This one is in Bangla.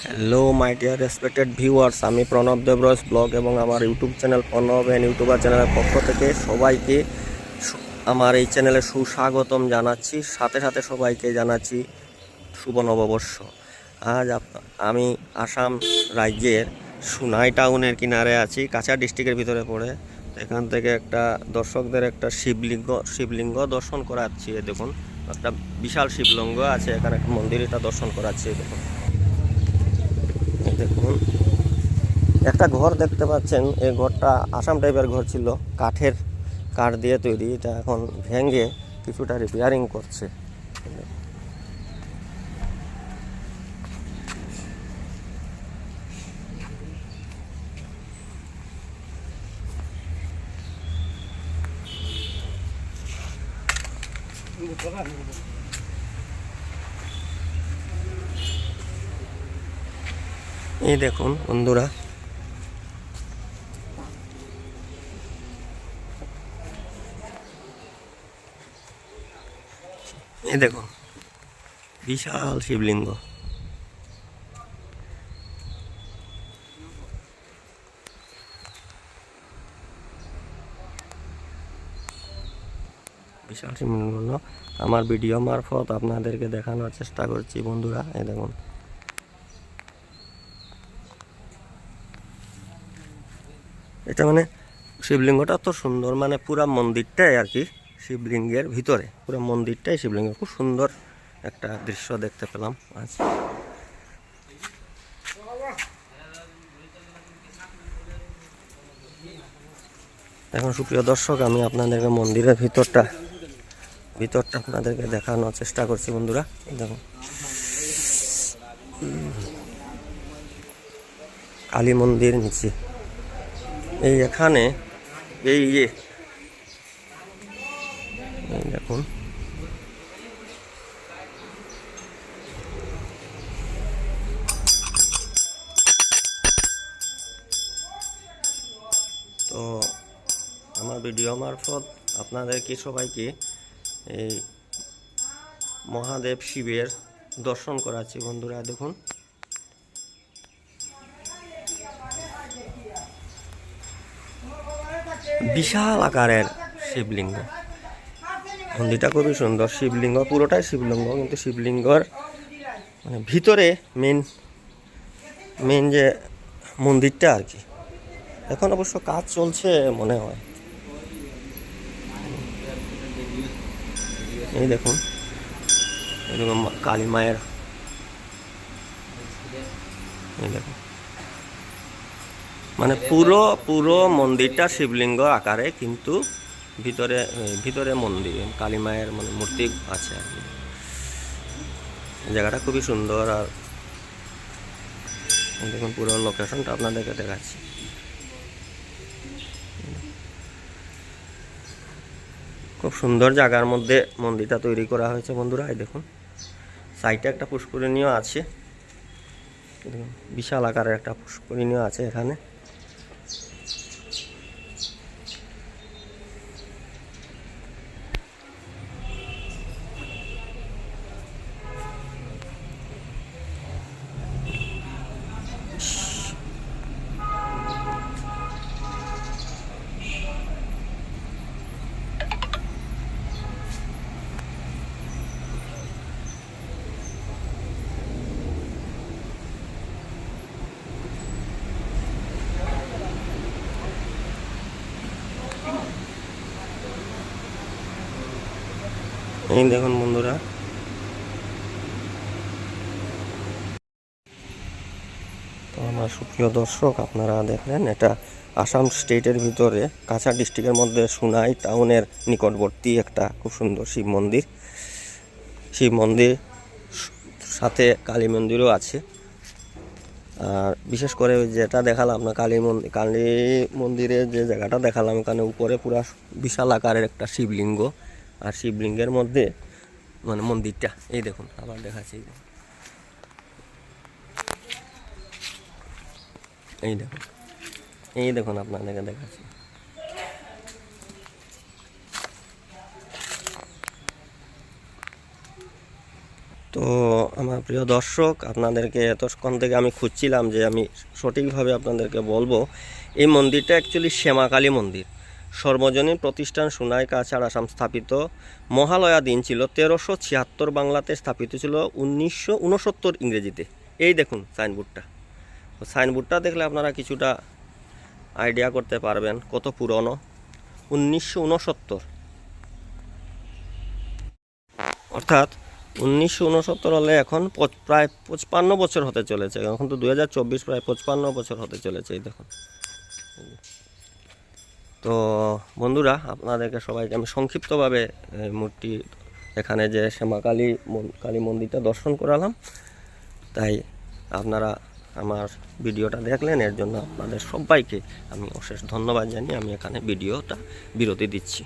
Hello my dear respected viewers, আমি প্রণব দেবরস ব্লগ এবং আমার YouTube channel Pranab and YouTuber চ্যানেলের পক্ষ থেকে সবাইকে আমার এই চ্যানেলে সুস্বাগতম জানাচ্ছি। সাথে সাথে সবাইকে জানাচ্ছি শুভ নববর্ষ। আজ আমি আসাম রাজ্যের সুনাই টাউনের কিনারে আছি, কাছাড় ডিস্ট্রিক্টের ভিতরে পড়ে। এখান থেকে একটা দর্শকদের একটা শিবলিঙ্গ দর্শন করাচ্ছি। দেখুন, একটা বিশাল শিবলিঙ্গ আছে এখানে, একটা মন্দিরটা দর্শন করাচ্ছি। দেখুন একটা ঘর দেখতে পাচ্ছেন। এই ঘরটা আসাম টাইপের ঘর ছিল, কাঠ দিয়ে তৈরি। এটা এখন ভেঙে কিছুটা রিপেয়ারিং করছে। এই দেখুন বন্ধুরা, এই দেখুন বিশাল শিবলিঙ্গ। বিশাল শিবলিঙ্গ আমার ভিডিও মারফত আপনাদেরকে দেখানোর চেষ্টা করছি বন্ধুরা। এই দেখুন, এটা মানে শিবলিঙ্গটা তো সুন্দর, মানে পুরা মন্দিরটাই আর কি শিবলিঙ্গের ভিতরে, পুরো মন্দিরটাই শিবলিঙ্গ। খুব সুন্দর একটা দৃশ্য দেখতে পেলাম আজ। এখন সুপ্রিয় দর্শক, আমি আপনাদেরকে মন্দিরের ভিতরটা আপনাদেরকে দেখানোর চেষ্টা করছি বন্ধুরা। দেখুন কালী মন্দির নিচে এই এখানে এই দেখুন তো আমার ভিডিও মারফত আপনাদেরকে সবাইকে এই মহাদেব শিবের দর্শন করাচ্ছি বন্ধুরা। দেখুন বিশাল আকারের শিবলিঙ্গ, মন্দিরটা খুবই সুন্দর। শিবলিঙ্গ পুরোটাই শিবলিঙ্গ, কিন্তু শিবলিঙ্গর মানে ভিতরে মেন যে মন্দিরটা আর কি, এখন অবশ্য কাজ চলছে মনে হয়। এই দেখুন এরকম কালী মায়ের, এই দেখুন মানে পুরো মন্দিরটা শিবলিঙ্গ আকারে, কিন্তু ভিতরে মন্দির কালী মায়ের মানে মূর্তি আছে আর কি। জায়গাটা খুবই সুন্দর। আর দেখুন পুরো লোকেশনটা আপনাদেরকে দেখাচ্ছি। খুব সুন্দর জায়গার মধ্যে মন্দিরটা তৈরি করা হয়েছে বন্ধুরা। এই দেখুন সাইডে একটা পুষ্করিণীও আছে, বিশাল আকারের একটা পুষ্করিণীও আছে এখানে। এই দেখুন বন্ধুরা, তো আমার সুপ্রিয় দর্শক আপনারা দেখলেন, এটা আসাম স্টেটের ভিতরে কাছাড় ডিস্ট্রিক্টের মধ্যে সুনাই টাউনের নিকটবর্তী একটা খুব সুন্দর শিব মন্দির সাথে কালী মন্দিরও আছে। আর বিশেষ করে যেটা দেখালাম না, কালী মন্দিরের যে জায়গাটা দেখালাম, এখানে উপরে পুরা বিশাল আকারের একটা শিবলিঙ্গ, আর শিবলিঙ্গের মধ্যে মানে মন্দিরটা এই দেখুন আবার দেখাচ্ছি। এই দেখুন আপনাদেরকে দেখাচ্ছি। তো আমার প্রিয় দর্শক, আপনাদেরকে এতক্ষণ থেকে আমি খুঁজছিলাম যে আমি সঠিকভাবে আপনাদেরকে বলবো। এই মন্দিরটা অ্যাকচুয়ালি শ্যামাকালী মন্দির। সর্বজনীন প্রতিষ্ঠান সোনাই কাছাড় আসাম স্থাপিত। মহালয়া দিন ছিল 1376 বাংলাতে, স্থাপিত ছিল 1969 ইংরেজিতে। এই দেখুন সাইনবোর্ডটা। সাইনবোর্ডটা দেখলে আপনারা কিছুটা আইডিয়া করতে পারবেন কত পুরনো। 1969, অর্থাৎ 1969 হলে এখন প্রায় 55 বছর হতে চলেছে। এখন তো 2024, প্রায় 55 বছর হতে চলেছে। এই দেখুন। তো বন্ধুরা, আপনাদেরকে সবাইকে আমি সংক্ষিপ্তভাবে মূর্তি এখানে যে শ্যামাকালী কালী মন্দিরটা দর্শন করালাম। তাই আপনারা আমার ভিডিওটা দেখলেন, এর জন্য আপনাদের সবাইকে আমি অশেষ ধন্যবাদ জানিয়ে আমি এখানে ভিডিওটা বিরতি দিচ্ছি।